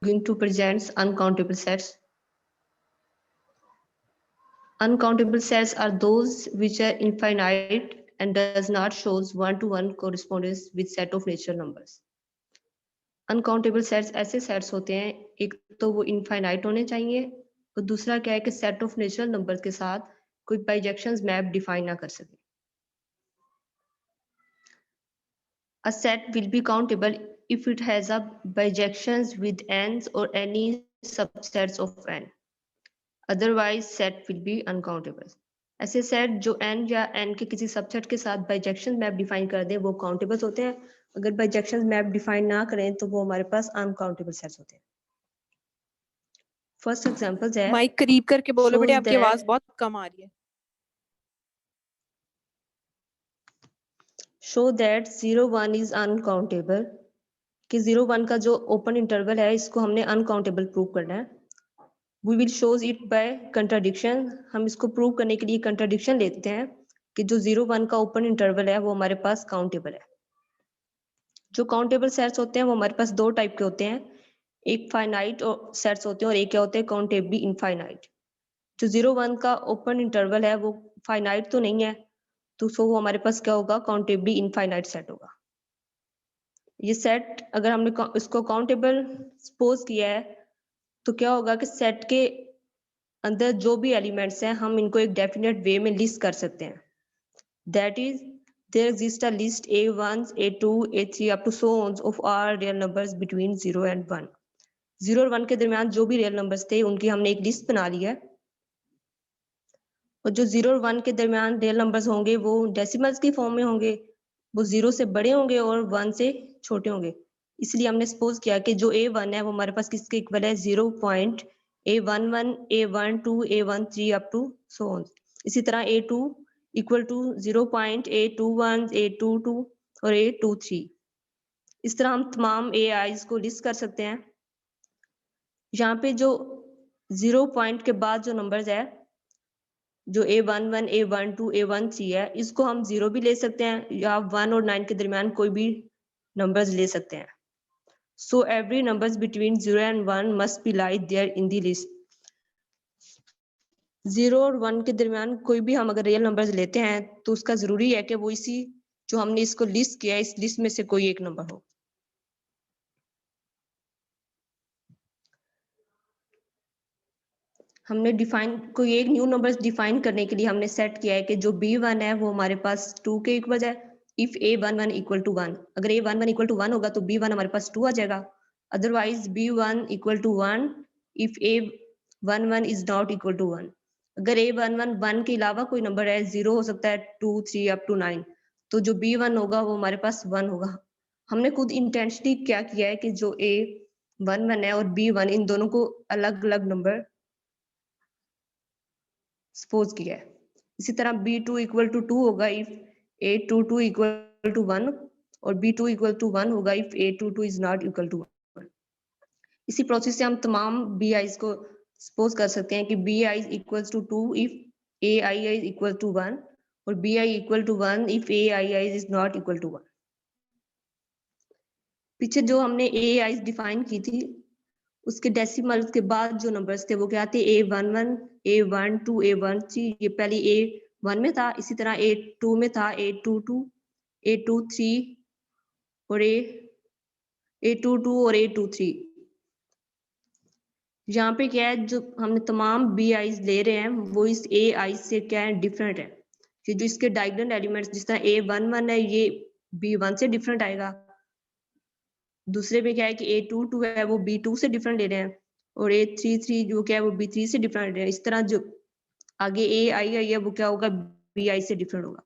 going to present uncountable sets. Uncountable sets are those which are infinite and does not shows one-to-one correspondence with set of natural numbers. Uncountable sets ऐसे sets होते हैं, एक तो वो infinite होने चाहिए और दूसरा क्या है कि set of natural numbers के साथ कोई bijections map define ना कर सके. A set will be countable if it has a bijections with n's or any subsets of n. Otherwise, set will be uncountable. ऐसे सेट जो n या n के किसी सबसेट के साथ बाइजेक्शन मैप डिफाइन कर दे वो काउंटेबल्स होते हैं. अगर बाइजेक्शन मैप डिफाइन ना करें तो वो हमारे पास अनकाउंटेबल सेट्स होते हैं. फर्स्ट एग्जांपल्स है माइक करीब करके बोलो बेटे, shows आपकी आवाज बहुत कम आ रही है. show that 0 1 is uncountable कि 0 1 का जो ओपन इंटरवल है इसको हमने अनकाउंटेबल प्रूव करना है. We will shows it by contradiction. हम इसको प्रूव करने के लिए कंट्राडिक्शन लेते हैं कि जो 0 1 का ओपन इंटरवल है वो हमारे पास काउंटेबल है. जो काउंटेबल सेट्स होते हैं वो हमारे पास दो टाइप के होते हैं, एक फाइनाइट और सेट्स होते हैं और एक क्या होते हैं काउंटेबली इनफाइनाइट. जो 0 1 का ओपन इंटरवल है वो फाइनाइट तो नहीं है, तो सो वो हमारे पास क्या होगा, काउंटेबली इनफाइनाइट सेट होगा. ये सेट अगर हमने इसको काउंटेबल सपोज किया है तो क्या होगा कि सेट के अंदर जो भी एलिमेंट्स हैं हम इनको एक डेफिनेट वे में लिस्ट कर सकते हैं. That is there exists a list a1 a2 a3 up to so on of all real numbers between 0 and 1. 0 और 1 के दरमियान जो भी रियल नंबर्स थे उनकी हमने एक लिस्ट बना ली है और जो 0 और 1 के दरमियान रियल नंबर्स होंगे वो डेसिमल्स की फॉर्म में होंगे, वो 0 से बड़े होंगे और 1 से छोटे होंगे. इसलिए हमने सपोज किया कि जो a1 है वो हमारे पास किसके इक्वल है, 0.a11 a12 a13 up to so on. इसी तरह a2 equal to 0.a21 a22 और a23. इस तरह हम तमाम ai's को लिस्ट कर सकते हैं. यहाँ पे जो 0 पॉइंट के बाद जो नंबर्स है, जो a11 a12 a13 है, इसको हम 0 भी ले सकते हैं या 1 और 9 के दरमियान कोई भी नंबर्स ले सकते हैं. So every numbers between 0 and 1 must be lie there in the list. 0 और 1 के दरमियान कोई भी हम अगर रियल नंबर्स लेते हैं तो उसका जरूरी है कि वो इसी जो हमने इसको लिस्ट किया है इस लिस्ट में से कोई एक नंबर हो. हमने डिफाइन कोई एक न्यू नंबर्स डिफाइन करने के लिए हमने सेट किया है कि जो b1 है वो हमारे पास 2 के इक्वल है इफ a11 इक्वल टू 1. अगर a11 इक्वल टू 1 होगा तो b1 हमारे पास 2 आ जाएगा. Otherwise b1 equal to 1 if a11 is not equal to 1. अगर a11 1 के अलावा कोई नंबर है, 0 हो सकता है 2 3 अप टू 9, तो जो b1 होगा वो हमारे पास 1 होगा. हमने खुद इंटेंशनली क्या किया है कि जो a11 है और b1 इन दोनों को अलग अलग नंबर सपोज किया है. इसी तरह b2 इक्वल टू 2 होगा इफ a22 इक्वल टू 1 और b2 इक्वल टू 1 होगा if a22 is not equal to 1. इसी प्रोसेस से हम तमाम bi's को सपोज कर सकते हैं कि bi equal to 2 if ai is equal to 1 और bi equal to 1 if ai is not equal to 1. पीछे जो हमने ai's डिफाइन की थी उसके डेसिमल्स के बाद जो नंबर्स थे वो क्या थे, a11 a12 a13. ये पहले a1 में था, इसी तरह a2 में था a22 a23 और a22 और a23. यहाँ पे क्या है, जो हमने तमाम bi's ले रहे हैं वो इस ai से क्या है, डिफरेंट है. कि जो इसके डायगोनल एलिमेंट्स जिस तरह a11 है ये b1 से डिफरेंट आएगा. दूसरे में क्या है कि a22 है वो b2 से डिफरेंट ले रहे हैं और a33 जो क्या है वो b3 से डिफरेंट ले रहे हैं. इस तरह जो आगे ai है वो क्या होगा, bi से डिफरेंट होगा.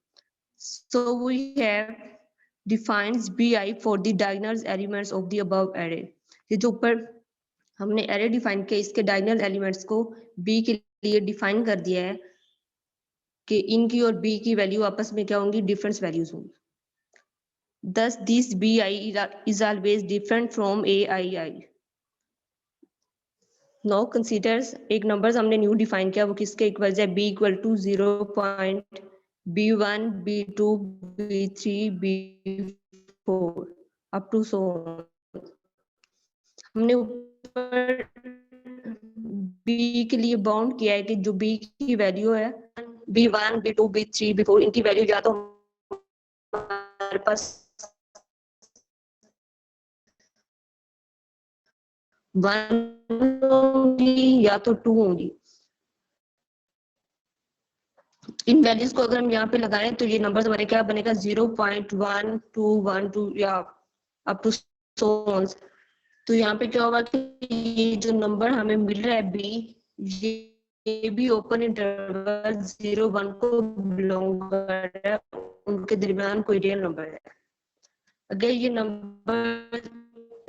So we have defines bi for the diagonal elements of the above array. ये जो ऊपर हमने array डिफाइन किया इसके diagonal elements को b के लिए डिफाइन कर दिया है कि इनकी और b की वैल्यू आपस में क्या होंगी, डिफरेंस वैल्यूज होंगी. Thus this bi is always different from aii. Now considers एक नंबर्स हमने न्यू डिफाइन किया वो किसके इक्वल है, b equal to 0.b1 b2 b3 b4 up to so. हमने पर बी के लिए बाउंड किया है कि जो बी की वैल्यू है B1, B2, B3, B4 इनकी वैल्यू या तो हमारे पास 1 होंगी या तो 2 होंगी। इन वैल्यूज को अगर हम यहाँ पे लगाएं तो ये नंबर हमारे क्या बनेगा 0.1212 या अप टू सो ऑन। तो यहाँ पे क्या होगा कि ये जो नंबर हमें मिल रहा है बी, ये भी ओपन इंटरवल 0-1 को बिलोंग कर रहा है, उनके दरमियान कोई रियल नंबर है। अगर ये नंबर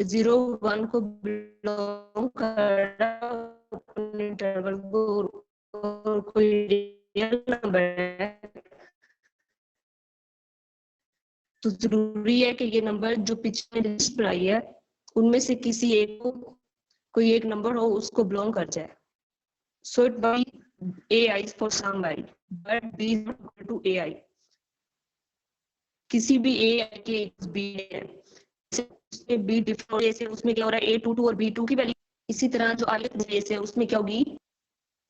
0-1 को बिलोंग कर रहा है ओपन इंटरवल को और कोई रियल नंबर है तो जरूरी है कि ये नंबर जो पिछले लिस्ट बनाई है उनमें से किसी एक को कोई एक नंबर हो उसको बिलोंग कर जाए। So it by AI for some i, but B is not equal to AI. किसी भी AI के B है, उसमें B डिफरेंट जैसे उसमें क्या हो रहा है A22 और B2 की वैल्यू, इसी तरह जो आगे जैसे उसमें क्या होगी,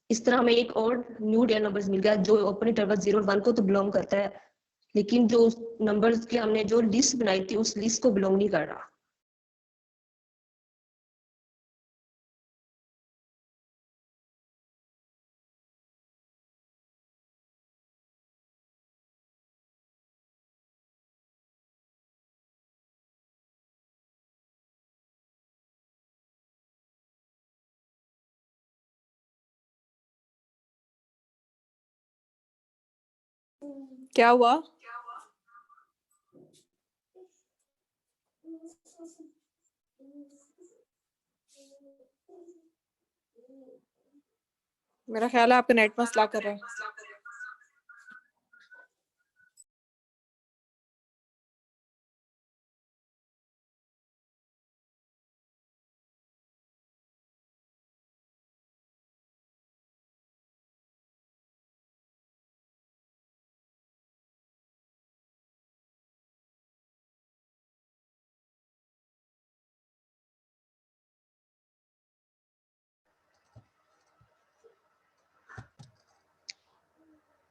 इस तरह हमें एक और न्यू रियल नंबर्स मिल गया जो ओपन इंटरवल 0-1 को तो बिलोंग करता है, लेकिन जो नंबर्स की हमने जो लिस्ट बनाई थी उस लिस्ट को बिलोंग नहीं कर रहा। क्या हुआ? मेरा ख्याल है आपका नेट मसला कर रहा है।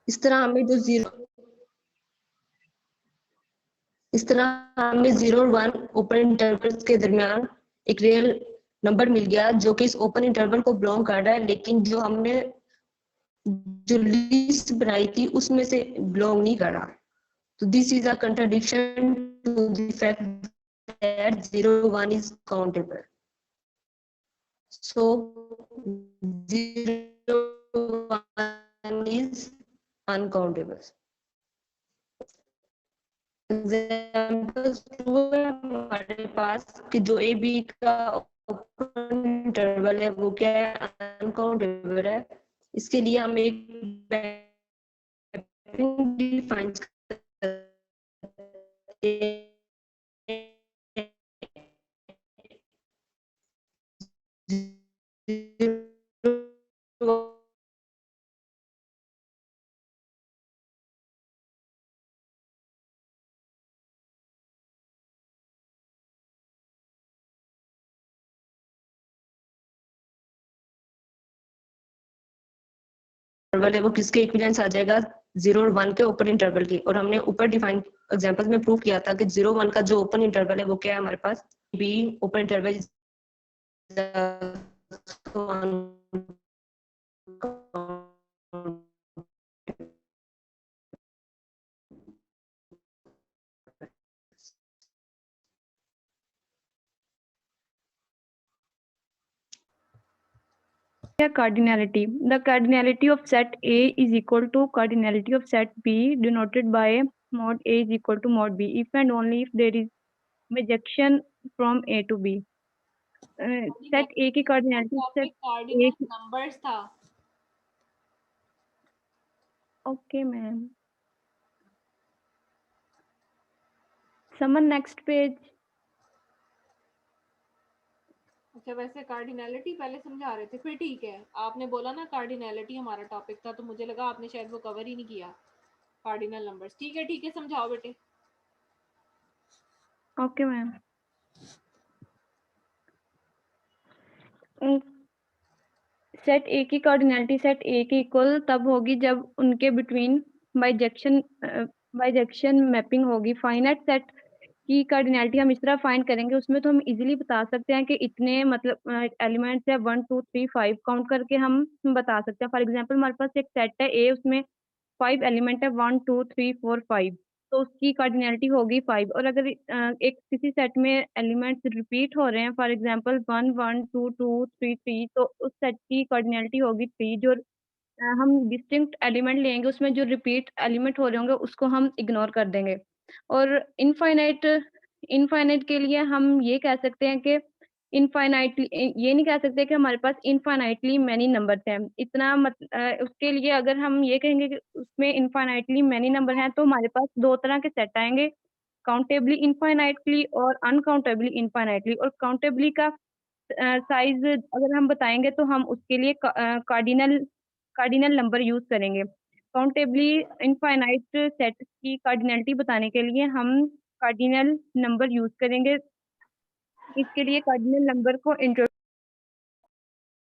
इस तरह हमें जो इस तरह हमें 0 और 1 ओपन इंटरवल्स के दरमियान एक रियल नंबर मिल गया जो कि इस ओपन इंटरवल को बिलोंग कर रहा है, लेकिन जो हमने जो लिस्ट बनाई थी उसमें से बिलोंग नहीं कर रहा। तो this is a contradiction to the fact that 0-1 is countable. So 0-1 is uncountable. Examples है हमारे पास कि जो ए बी का ओपन इंटरवल है वो क्या है, अनकाउंटेबल है। इसके लिए हम एक डिफाइन इंटरवल है वो किसके इक्विवेलेंस आ जाएगा 0 और 1 के ओपन इंटरवल के। और हमने ऊपर डिफाइन एग्जांपल्स में प्रूव किया था कि 0-1 का जो ओपन इंटरवल है वो क्या है हमारे पास, B open interval Cardinality. The cardinality of set A is equal to cardinality of set B denoted by mod A is equal to mod B if and only if there is bijection from A to B. Set A की cardinality set A numbers था। Okay ma'am. Someone next page. अच्छा, वैसे cardinality पहले समझा रहे थे, फिर ठीक है। आपने बोला ना कार्डिनैलिटी हमारा टॉपिक था, तो मुझे लगा आपने शायद वो कवर ही नहीं किया, कार्डिनल नंबर्स। ठीक है, समझाओ बेटे। Okay ma'am. सेट ए की कार्डिनैलिटी सेट ए के इक्वल तब होगी जब उनके बिटवीन बाइजेक्शन मैपिंग होगी। फाइनाइट सेट की कार्डिनैलिटी हम इस तरह फाइंड करेंगे, उसमें तो हम इजीली बता सकते हैं कि इतने मतलब एलिमेंट्स है 1 2 3 5 काउंट करके हम बता सकते हैं। फॉर एग्जांपल हमारे पास एक सेट है ए, उसमें 5 एलिमेंट है 1 2 3 4 5, तो उसकी कार्डिनैलिटी होगी 5। और अगर एक किसी सेट में एलिमेंट्स रिपीट हो रहे हैं, फॉर एग्जांपल 1 1 2 2 3 3, तो उस सेट की कार्डिनैलिटी होगी 3। जो हम डिस्टिंक्ट एलिमेंट लेंगे, उसमें जो रिपीट एलिमेंट हो रहे होंगे उसको हम इग्नोर कर देंगे। और इनफाइनाइट इनफाइनाइट के लिए हम ये कह सकते हैं कि इनफाइनाइटली ये नहीं कह सकते कि हमारे पास इनफाइनाइटली मैनी नंबर्स हैं। उसके लिए अगर हम ये कहेंगे कि उसमें इनफाइनाइटली मैनी नंबर हैं, तो हमारे पास 2 तरह के सेट आएँगे, काउंटेबली इनफाइनाइटली और अनकाउंटेबली इनफाइनाइटली। और काउंटेबली का साइज़ अगर हम बताएँगे तो हम उसके लिए कार्डिनल कार्डिनल नंबर यूज़ करेंगे। काउंटेबली इनफाइनाइट सेट की कार्डिनैलिटी बताने के लिए हम कार्डिनल नंबर यूज़ करेंगे। इसके लिए कार्डिनल नंबर को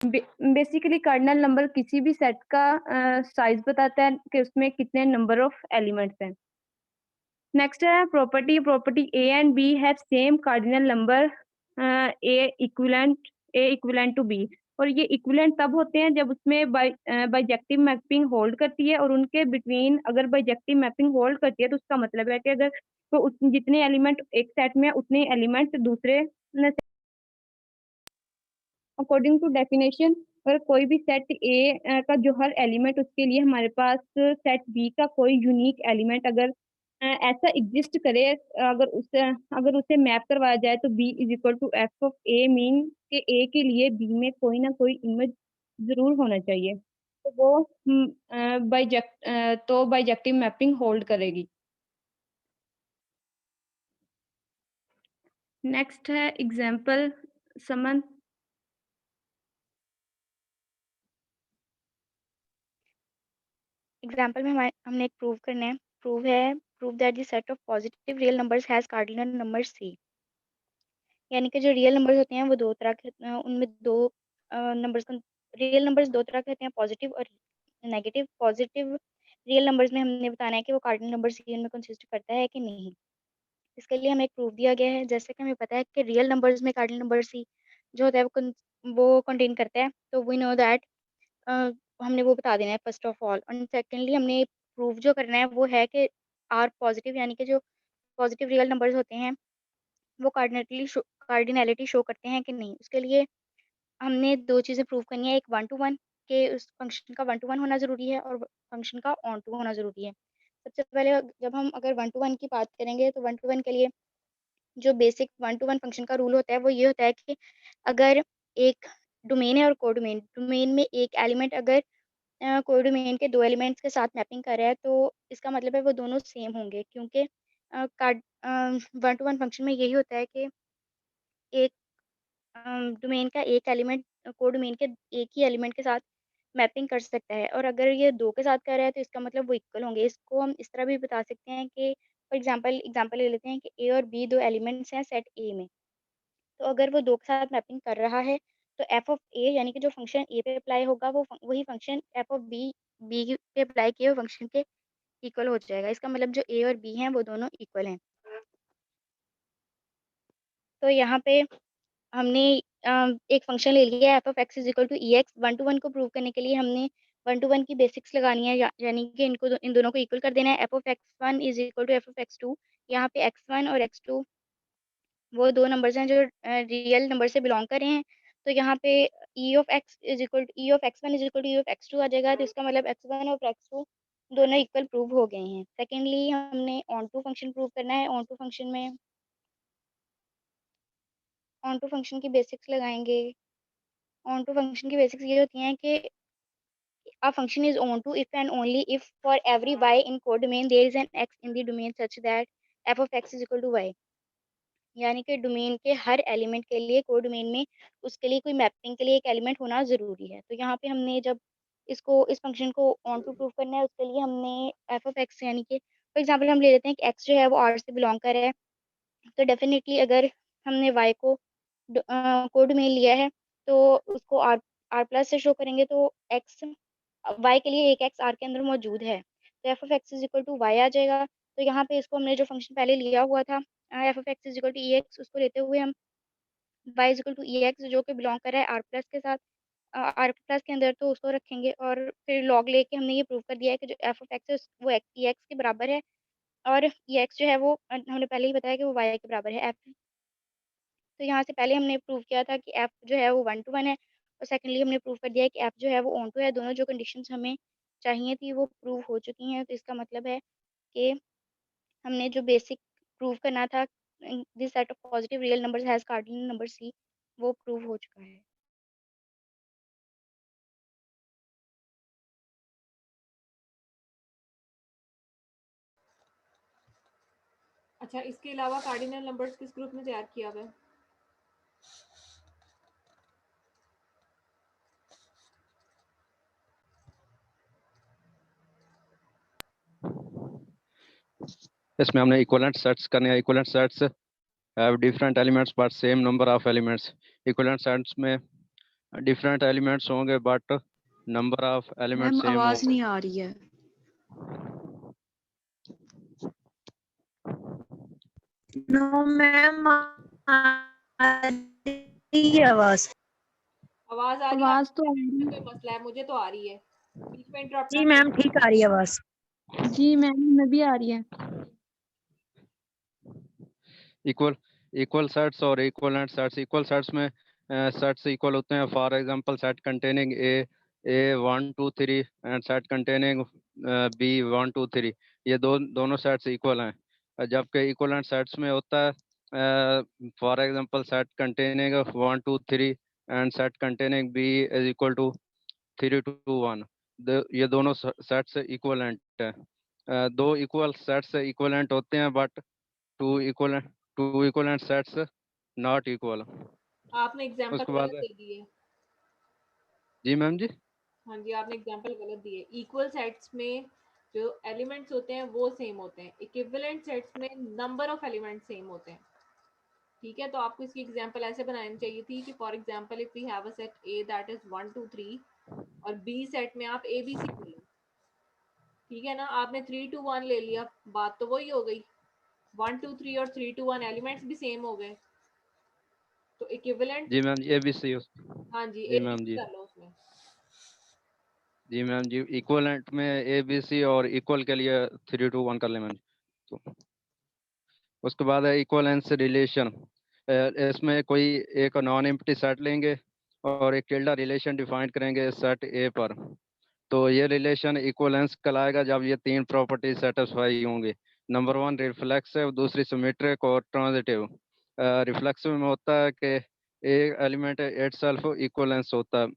बे बेसिकली कार्डिनल नंबर किसी भी सेट का साइज़ बताता है कि उसमें कितने नंबर ऑफ एलिमेंट्स हैं। नेक्स्ट है property a and b have same cardinal number a equivalent to b. और ये इक्विवेलेंट तब होते हैं जब उसमें बाइजेक्टिव मैपिंग होल्ड करती है, और उनके बिटवीन अगर बाइजेक्टिव मैपिंग होल्ड करती है तो उसका मतलब है कि अगर तो उस जितने एलिमेंट एक सेट में उतने एलिमेंट दूसरे अकॉर्डिंग टू डेफिनेशन। अगर कोई भी सेट ए का जो हर एलिमेंट, उसके लिए हमारे पास सेट बी का कोई यूनिक एलिमेंट अगर ऐसा एग्जिस्ट करे, अगर उसे मैप करवाया जाए, तो b is equal to f of a mean के ए के लिए बी में कोई ना कोई इमेज जरूर होना चाहिए, तो वो बाइजेक्टिव मैपिंग होल्ड करेगी। नेक्स्ट है एग्जाम्पल समन। एग्जाम्पल में हमने एक प्रूव करना है। Prove that the set of positive real numbers has cardinal number c. यानी कि जो रियल नंबर्स होते हैं वो दो तरह के उनमें दो नंबर्स रियल नंबर्स दो तरह के होते हैं, पॉजिटिव और नेगेटिव। पॉजिटिव रियल नंबर्स में हमने बताना है कि वो कार्डिनल नंबर सी उनमें कंसिस्ट करता है कि नहीं। इसके लिए हमें एक प्रूफ दिया गया है। जैसे कि हमें पता है कि रियल नंबर्स में कार्डिनल नंबर सी जो होता है वो कंटेन करता है, तो वी नो दैट हमने वो बता देना है फर्स्ट ऑफ ऑल। और सेकेंडली हमने प्रूफ जो करना है वो है कि आर पॉजिटिव, यानी कि जो पॉजिटिव रियल नंबर्स होते हैं वो कार्डिनैलिटी शो करते हैं कि नहीं। उसके लिए हमने दो चीज़ें प्रूव करनी है, एक 1 to 1 के उस फंक्शन का 1 to 1 होना ज़रूरी है, और फंक्शन का ऑन टू होना ज़रूरी है। सबसे पहले जब हम अगर 1 to 1 की बात करेंगे, तो 1 to 1 के लिए जो बेसिक 1 to 1 फंक्शन का रूल होता है वो ये होता है कि अगर एक डोमेन है और कोडोमेन, डोमेन में एक एलिमेंट अगर कोडोमेन के दो एलिमेंट्स के साथ मैपिंग कर रहा है, तो इसका मतलब है वो दोनों सेम होंगे, क्योंकि कार्ड 1 to 1 फंक्शन में यही होता है कि एक डोमेन का एक एलिमेंट कोडोमेन के एक ही एलिमेंट के साथ मैपिंग कर सकता है, और अगर ये दो के साथ कर रहा है तो इसका मतलब वो इक्वल होंगे। इसको हम इस तरह भी बता सकते हैं कि फॉर एग्जांपल ले लेते हैं कि ए और बी दो एलिमेंट्स हैं सेट ए में। तो अगर वो दो के साथ मैपिंग कर रहा है, तो एफ ऑफ ए यानी कि जो फंक्शन ए पे अप्लाई होगा वही function f of b b पे अप्लाई किए हुए फंक्शन के इक्वल हो जाएगा। इसका मतलब जो ए और बी हैं वो दोनों इक्वल हैं। तो यहाँ पे हमने एक फंक्शन ले लिया है f of x is equal to e x. 1 to 1 को प्रूव करने के लिए हमने 1 to 1 की बेसिक्स लगानी है, यानी कि इन दोनों को इक्वल कर देना है। F of x one is equal to f of x two. यहाँ पे एक्स वन और एक्स टू वो दो नंबर्स हैं जो रियल नंबर से बिलोंग कर रहे हैं। तो यहाँ पे E of x one is equal to E of x two आ जाएगा। तो इसका मतलब एक्स वन और एक्स टू दोनों इक्वल प्रूव हो गए हैं। सेकेंडली हमने ऑन टू फंक्शन प्रूव करना है। ऑन टू फंक्शन की बेसिक्स लगाएंगे। ऑन टू फंक्शन की बेसिक्स ये होती हैं कि a function is on to if and only if for every y in codomain there is an x in the domain such that f of x is equal to y। यानी कि domain के हर element के लिए codomain में उसके लिए कोई mapping के लिए एक एलिमेंट होना ज़रूरी है। तो यहाँ पे हमने जब इस फंक्शन को ऑन टू प्रूव करना है, उसके लिए हमने एफ ऑफ एक्स यानी कि फॉर एग्जांपल हम ले लेते हैं कि एक्स जो है वो आर से बिलोंग कर रहा है। तो डेफिनेटली अगर हमने वाई को कोडोमेन लिया है, तो उसको आर प्लस से शो करेंगे, तो एक्स वाई के लिए एक एक्स आर के अंदर मौजूद है, तो F of x is equal to Y आ जाएगा। तो यहाँ पे इसको हमने जो फंक्शन पहले लिया हुआ था f of x is equal to e x, उसको लेते हुए हम y is equal to e x जो कि बिलोंग कर रहा है आर प्लस के साथ, आर प्लस के अंदर, तो उसको रखेंगे और फिर लॉग लेके हमने ये प्रूव कर दिया है कि जो एफ ऑफ एक्स है वो ई एक्स के बराबर है, और ई एक्स जो है वो हमने पहले ही बताया कि वो वाई के बराबर है एफ। तो यहाँ से पहले हमने प्रूव किया था कि एफ जो है वो 1 to 1 है, और सेकेंडली हमने प्रूव कर दिया है कि एफ जो है वो ऑन टू है। दोनों जो कंडीशंस हमें चाहिए थी वो प्रूव हो चुकी हैं, तो इसका मतलब है कि हमने जो बेसिक प्रूव करना था, this set of positive real numbers has cardinal number c, वो प्रूव हो चुका है। अच्छा, इसके अलावा कार्डिनल नंबर्स किस ग्रुप में तैयार किया हुआ है? इसमें हमने इक्विवेलेंट सेट्स करने हैं। Equivalent sets have different elements but same number of elements. Equivalent sets में डिफरेंट एलिमेंट्स होंगे but number of elements ma'am same आवाज होंगे। नहीं आ रही है। नो मैम आवाज आवाज आ रही है? आवाज तो आ आपको रही कोई मसला है? मुझे तो आ रही है। बीच में इंटरप्ट जी मैम ठीक आ रही है आवाज। है। जी मैम में भी आ रही है। इक्वल सेट्स और इक्विवेलेंट सेट्स। इक्वल सेट्स में सेट्स इक्वल होते हैं। For example set containing a 1 2 3 and set containing b 1 2 3, ये दोनों सेट्स इक्वल हैं। जबकि इक्विवेलेंट सेट्स में होता है for example set containing 1 2 3 and set containing b is equal to 3 2 1। ये दोनों सेट्स इक्वलेंट है। दो इक्वल सेट्स इक्वलेंट होते हैं but two equivalent sets not equal. आपने एग्जांपल उसके गलत बाद दे दी है। जी मैम जी। हाँ जी, आपने एग्जांपल गलत दी है। इक्वल सेट्स में जो एलिमेंट्स होते हैं वो सेम होते हैं, इक्विवेलेंट सेट्स में नंबर ऑफ एलिमेंट सेम होते हैं। ठीक है, तो आपको इसकी एग्जांपल ऐसे बनानी चाहिए थी कि for example if we have a set a that is 1 2 3 और बी सेट में आप ए बी सी ले लो। ठीक है ना, आपने 3 2 1 ले लिया, बात तो वही हो गई। 1 2 3 और 3 2 1 एलिमेंट्स भी सेम हो गए, तो इक्विवेलेंट। जी मैम ये भी सही हो। हाँ जी, जी ए बी मैम सी जी। कर लो उसमें। जी मैम जी, इक्वलेंट में ए बी सी और इक्वल के लिए 3 2 1 कर ले मैम। तो उसके बाद है इक्वलेंस रिलेशन। इसमें कोई एक नॉन एम्प्टी सेट लेंगे और एक टिल्डा रिलेशन डिफाइन करेंगे सेट ए पर। तो ये रिलेशन इक्वलेंस कहलाएगा जब ये तीन प्रॉपर्टी सेटिस्फाई होंगे। नंबर 1 रिफ्लेक्सिव, दूसरी सिमेट्रिक और ट्रांजिटिव। रिफ्लेक्सिव में होता है कि एक एलिमेंट इटसेल्फ इक्वलेंस होता है,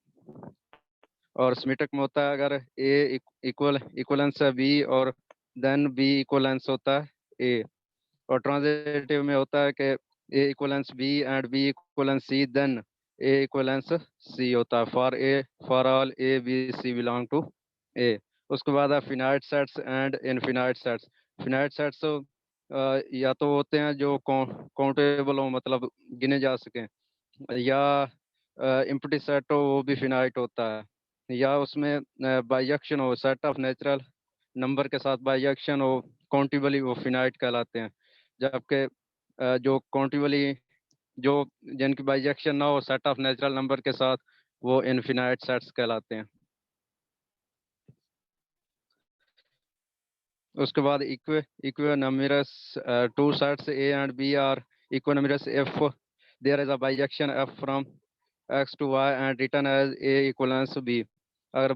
और सिमेट्रिक में होता है अगर ए इक्वलेंस है बी और देन बी इक्वलेंस होता है ए। और ट्रांजिटिव में होता है कि A equivalence B and B equivalence C then A equivalence C होता है for all A B C belong to A. उसके बाद है finite sets and infinite sets. Finite sets या तो होते हैं जो काउंटेबल हो, मतलब गिने जा सकें, या इम्प्टी सेट हो वो भी फिनाइट होता है, या उसमें बाइजेक्शन हो, सेट ऑफ नेचुरल नंबर के साथ बाइजेक्शन हो काउंटेबली, वो फिनाइट कहलाते हैं। जबकि जो काउंटेबली जो जिनकी बाइजेक्शन ना हो सेट ऑफ नेचुरल नंबर के साथ, वो इनफिनाइट सेट्स कहलाते हैं। उसके बाद equinumerous two sets A and B are equinumerous if there is a bijection F from X to Y and written as A equivalence B. अगर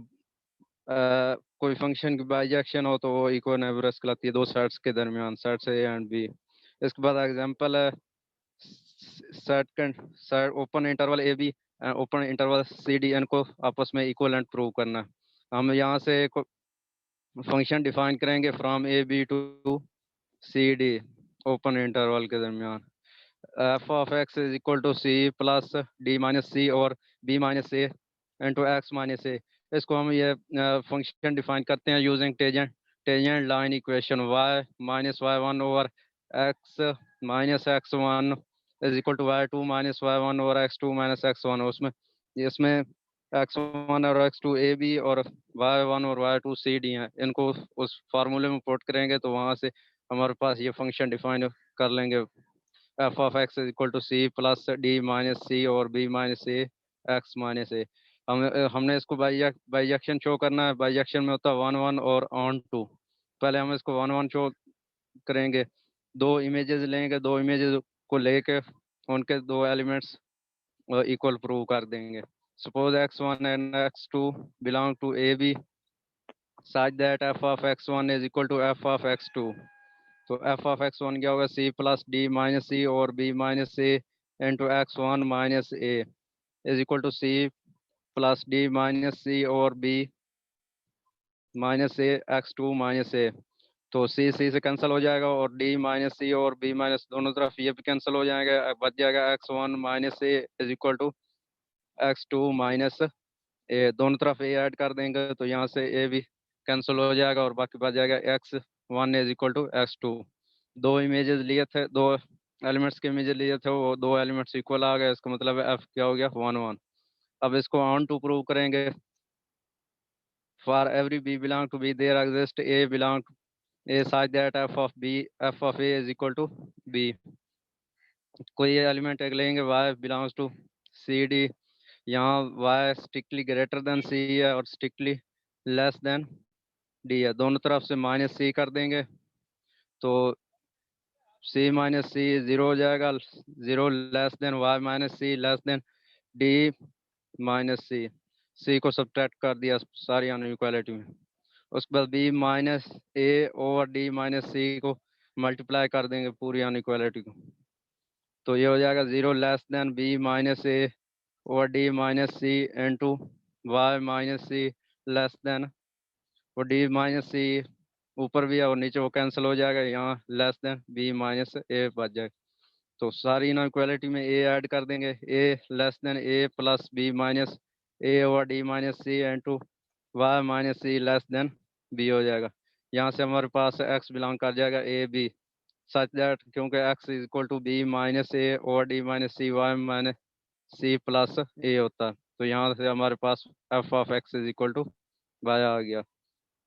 कोई फंक्शन की बाइजेक्शन हो तो वो इक्विनमरस कहलाती है दो सेट्स के दरमियान, सेट्स ए एंड बी। इसके बाद एग्जांपल है set open interval a b open interval c d एन को आपस में इक्वलेंट प्रूव करना है। हम यहाँ से फंक्शन डिफाइन करेंगे from A B to C D open interval के दरमियान। F of x is equal to C plus D minus C और B minus A into X minus A. इसको हम ये फंक्शन डिफाइन करते हैं using tangent line equation y minus Y one over X minus X one is equal to y2 minus Y one over x2 minus x1। उसमें इसमें x1 और x2 A B और y1 और y2 C D हैं। इनको उस फार्मूले में पुट करेंगे तो वहाँ से हमारे पास ये फंक्शन डिफाइन कर लेंगे, F of x is equal to C plus D minus C और B minus A X minus A. हमने इसको बाइजेक्शन शो करना है। बाइजेक्शन में होता है 1 1 और ऑन टू। पहले हम इसको 1 1 शो करेंगे, दो इमेजेस लेंगे, दो इमेजेस को लेके उनके दो एलिमेंट्स इक्वल प्रूव कर देंगे। Suppose x1 and x2 belong to AB such that f of x1 is equal to f of x2। तो f of x1 क्या होगा, c plus d minus c और b minus a into x1 minus a is equal to c plus d minus c और b minus a x2 minus a। तो c से cancel हो जाएगा और d minus c और b minus दोनों तरफ ये भी कैंसिल हो जाएगा, बच जाएगा x1 minus a is equal to x2 minus A. दोनों तरफ ए ऐड कर देंगे तो यहाँ से ए भी कैंसिल हो जाएगा और बाकी बच जाएगा x1 is equal to x2। दो इमेजेस लिए थे, दो एलिमेंट्स के इमेजेस लिए थे, वो दो एलिमेंट्स इक्वल आ गए, इसका मतलब है f क्या हो गया 1 1। अब इसको ऑन टू प्रूव करेंगे। For every b belong to b there exist a belong to a such that f of a is equal to b। कोई एलिमेंट एक लेंगे y belongs to c d, यहाँ y strictly greater than c है और strictly less than d है। दोनों तरफ से माइनस c कर देंगे तो c माइनस c 0 हो जाएगा, 0 less then y minus c less than d minus c को सब्ट्रैक्ट कर दिया सारी अनइक्वालिटी में। उसके बाद b minus a over d minus c को मल्टीप्लाई कर देंगे पूरी अनइक्वालिटी को, तो ये हो जाएगा 0 less than b minus a over d minus c into y minus c less than, वो d माइनस सी ऊपर भी है और नीचे वो कैंसिल हो जाएगा, यहाँ लेस देन b माइनस ए बच जाएगा। तो सारी इनइक्वालिटी में a ऐड कर देंगे, a less than a plus b minus A over d minus c into y minus c less than b हो जाएगा। यहाँ से हमारे पास x बिलोंग कर जाएगा a b सच दैट, क्योंकि x is equal to b minus A over d minus C Y minus C plus A होता है। तो यहाँ से हमारे पास F of x is equal to Y आ गया।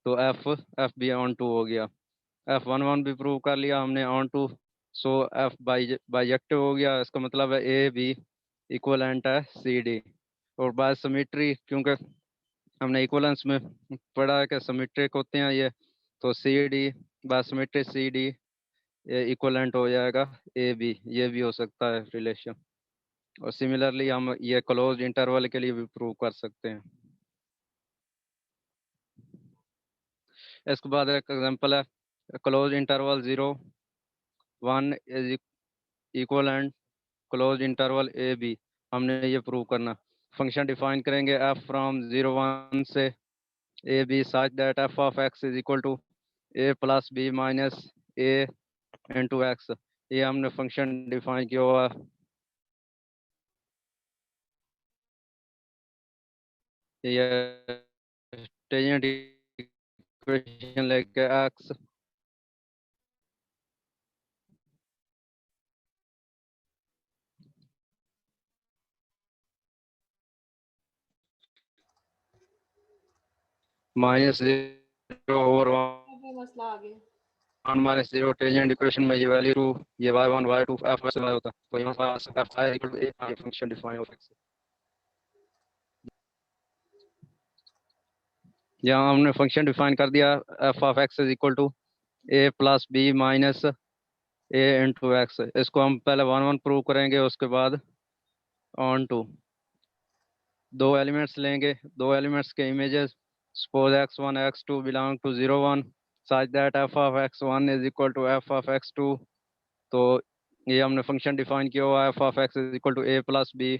तो एफ भी ऑन टू हो गया। एफ 1 1 भी प्रूव कर लिया हमने onto, so f bijective हो गया। इसका मतलब है ए बी इक्वलेंट है सी डी। और बाय सिमेट्री, क्योंकि हमने इक्वलेंस में पढ़ा है कि सिमेट्रिक होते हैं ये, तो c d by symmetry c d equivalent हो जाएगा ए बी, ये भी हो सकता है रिलेशन। और सिमिलरली हम ये क्लोज इंटरवल के लिए भी प्रूव कर सकते हैं। इसके बाद एक एग्जांपल है close interval 0 1 is equal and close interval a b. हमने ये प्रूव करना। फंक्शन डिफाइन करेंगे एफ फ्रॉम 0 1 से a b such that f of x is equal to a plus b minus A into x. ये हमने function define किया हुआ है। ये टेंजेंट इक्वेशन लेके एक्स माइनस 0 ओवर मसला आ गया। 1 माइनस 0 टेंजेंट इक्वेशन में ये वैल्यू ये y1 y2 f से y होता है। तो यहाँ पास f i equal to a function define of x। यहाँ हमने फंक्शन डिफाइन कर दिया f of x is equal to a plus b minus a into x. इसको हम पहले 1 1 प्रूव करेंगे, उसके बाद ऑन टू। दो एलिमेंट्स लेंगे, दो एलिमेंट्स के images, suppose x1 x2 belong to 0 1 such that f of x1 is equal to f of x2। तो ये हमने फंक्शन डिफाइन किया हुआ है f of x is equal to a plus b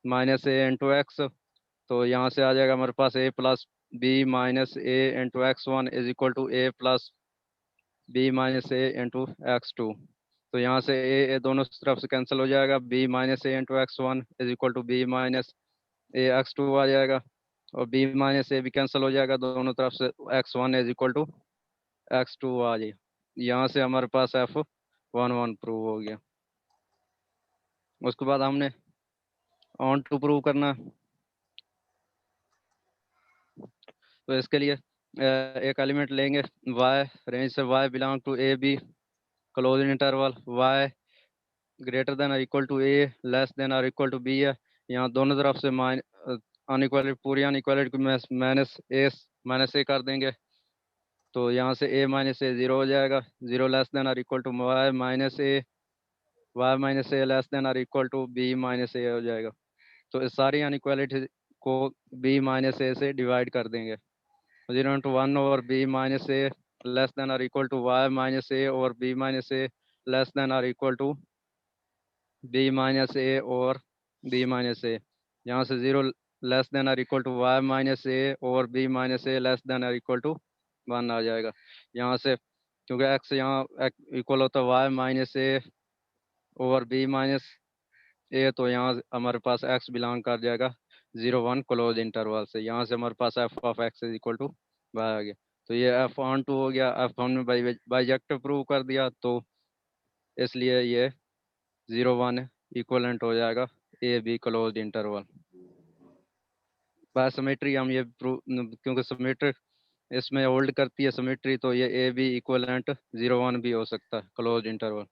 minus a into x. तो यहाँ से आ जाएगा हमारे पास a plus b minus a into x1 is equal to a plus b minus a into x2। तो यहाँ से a दोनों तरफ से कैंसिल हो जाएगा, b minus a into x1 is equal to b minus a x2 आ जाएगा और b माइनस a भी कैंसिल हो जाएगा, दोनों तरफ से x1 is equal to x2 आ जाए। यहाँ से हमारे पास f1 1 प्रूव हो गया। उसके बाद हमने ऑन टू प्रूव करना। तो इसके लिए एक एलिमेंट लेंगे y, रेंज से y belong to A B, close interval y greater than और equal to A, less than और इक्वल टू बी है। यहाँ दोनों तरफ से अनइक्वालिटी, पूरी अनइक्वालिटी को माइनस ए कर देंगे। तो यहाँ से a माइनस ए 0 हो जाएगा, 0 लेस देन और equal to y minus a less than और equal to b minus a हो जाएगा। तो इस सारी अनइक्वालिटी को b माइनस ए से डिवाइड कर देंगे। 0 into 1 over b minus a less than और equal to y minus A over b minus a less than और equal to b minus a और b माइनस ए। यहाँ से 0 लेस देन और equal to y minus a और b minus a less than और equal to 1 आ जाएगा। यहाँ से क्योंकि x यहाँ इक्वल होता है y माइनस ए ओवर b माइनस ए, तो यहाँ हमारे पास x बिलोंग कर जाएगा 0 1 क्लोज इंटरवल से। यहाँ से हमारे पास f of x is equal to y आ गया। तो ये f ऑन टू हो गया, f हमने बाइजेक्टिव प्रूव कर दिया, तो इसलिए ये 0 1 इक्वलेंट हो जाएगा a be close interval. By symmetry हम ये प्रूव, क्योंकि सिमेट्री इसमें होल्ड करती है सिमेट्री, तो ये ए बी इक्वलेंट 0 1 भी हो सकता है क्लोज इंटरवल।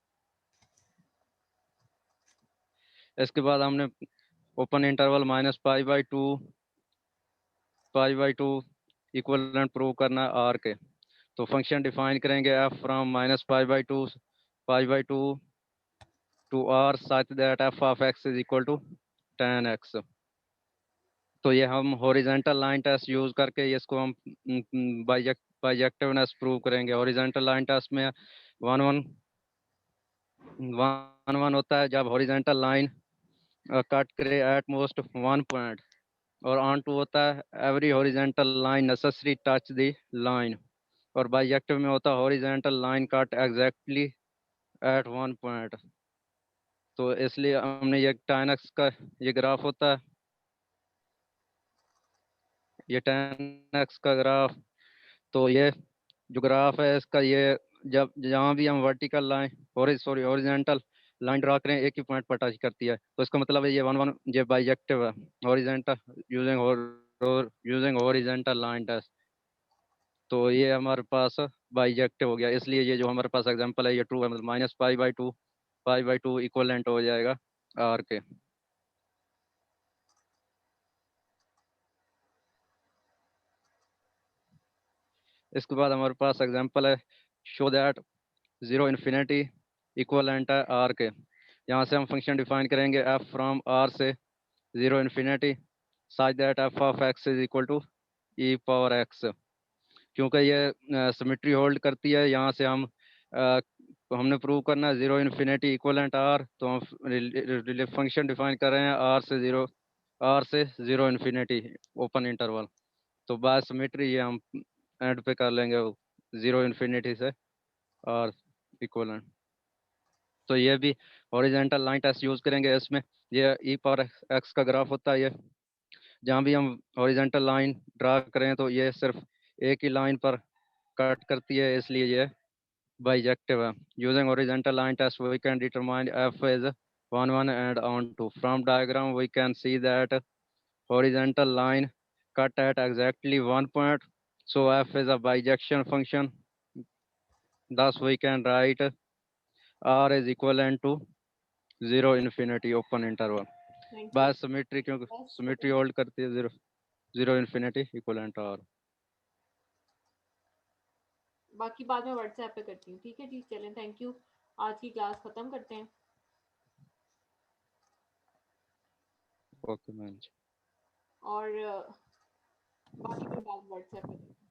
इसके बाद हमने open interval minus pi by two equivalent prove करना है आर के। तो फंक्शन डिफाइन करेंगे f from minus pi by two to R such that f of x is equal to tan x। तो ये हम हॉरिजॉन्टल लाइन टेस्ट यूज करके इसको हम बाइजेक्टिवनेस प्रूव करेंगे। हॉरिजॉन्टल लाइन टेस्ट में 1 1 होता है जब हॉरिजॉन्टल लाइन कट करे एट मोस्ट 1 पॉइंट, और ऑन टू होता है every horizontal line necessary touch the line, और बाइजेक्टिव में होता है horizontal line cut exactly at 1 point. तो इसलिए हमने ये tan x का ये ग्राफ होता है, ये tan x का ग्राफ। तो ये जो ग्राफ है इसका, ये जब जहाँ भी हम vertical line horizontal line draw करें एक ही पॉइंट पर टच करती है, तो इसका मतलब है ये 1 1 ये बाइजेक्टिव है horizontal using horizontal line test. तो ये हमारे पास बाइजेक्टिव हो गया, इसलिए ये जो हमारे पास एग्जांपल है ये ट्रू है, मतलब minus pi by two equivalent हो जाएगा आर के। इसके बाद हमारे पास एग्जांपल है शो दैट 0 इन्फिनिटी इक्वलेंट है आर के। यहाँ से हम फंक्शन डिफाइन करेंगे एफ फ्रॉम आर से 0 infinity such that f of x is equal to e power x. क्योंकि ये सिमेट्री होल्ड करती है, यहाँ से हम हमने प्रूव करना है 0 इन्फिनिटी इक्वलेंट आर, तो हम फंक्शन डिफाइन कर रहे हैं आर से 0 इन्फिनिटी ओपन इंटरवल। तो बाय सिमेट्री ये हम एंड पे कर लेंगे 0 इन्फिनिटी से आर इक्वलेंट। तो ये भी हॉरिजॉन्टल लाइन टेस्ट यूज करेंगे। इसमें ये ई पावर एक्स का ग्राफ होता है, ये जहाँ भी हम हॉरिजॉन्टल लाइन ड्रा करें तो ये सिर्फ एक ही लाइन पर कट करती है, इसलिए ये बाइजेक्टिव है। Using horizontal line test we can determine f is 1 1 and onto. From diagram we can see that horizontal line cut at exactly 1 point, so f is a bijection function. Thus we can write r is equivalent to 0 infinity open interval Thank by you. symmetry, क्योंकि Yes, symmetry hold करती है 0 infinity equivalent r। बाकी बाद में WhatsApp पे करती हूँ, ठीक है जी। चलें, थैंक यू, आज की क्लास खत्म करते हैं। Okay ma'am. और बाकी मैं बात व्हाट्सएप पे करती हूँ।